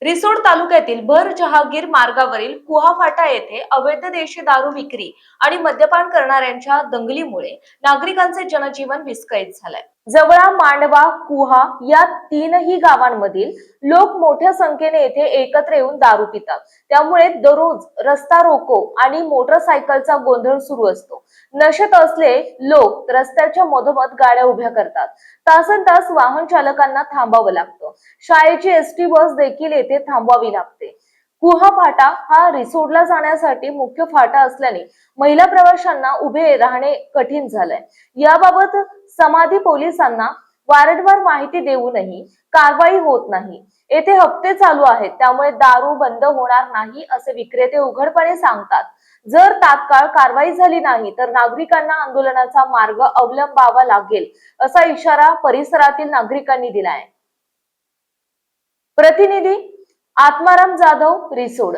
रिसोड तालुक्यातील भर जहागीर मार्गावरील कुहाफाटा येथे अवैध देशी दारू विक्री आणि मद्यपान करणाऱ्यांच्या दंगलीमुळे नागरिकांचे जनजीवन विस्कळीत झालंय। जवळा, मांडवा, कुहा या तीनही गावांमधील लोक मोठ्या संख्येने येथे एकत्र येऊन दारू पितात। त्यामुळे दररोज रस्ता रोको आणि मोटरसायकलचा गोंधळ सुरू असतो। नशेत असले लोक रस्त्याच्या मधोमध गाड्या उभ्या करतात। तासन तास वाहन चालकांना थांबावं लागतं। शाळेची एसटी बस देखील येथे थांबवावी लागते। कुहा फाटा हा रिसोडला जाण्यासाठी मुख्य फाटा असल्याने महिला प्रवाशांना उभे राहणे कठीण झालंय। याबाबत समाधी पोलिसांना वारंवार माहिती देऊनही कारवाई होत नाही। येथे हप्ते चालू आहेत, त्यामुळे दारू बंद होणार नाही असे विक्रेते उघडपणे सांगतात। जर तात्काळ कारवाई झाली नाही तर नागरिकांना आंदोलनाचा मार्ग अवलंबावा लागेल असा इशारा परिसरातील नागरिकांनी दिलाय। प्रतिनिधी आत्माराम जाधव, रिसोड।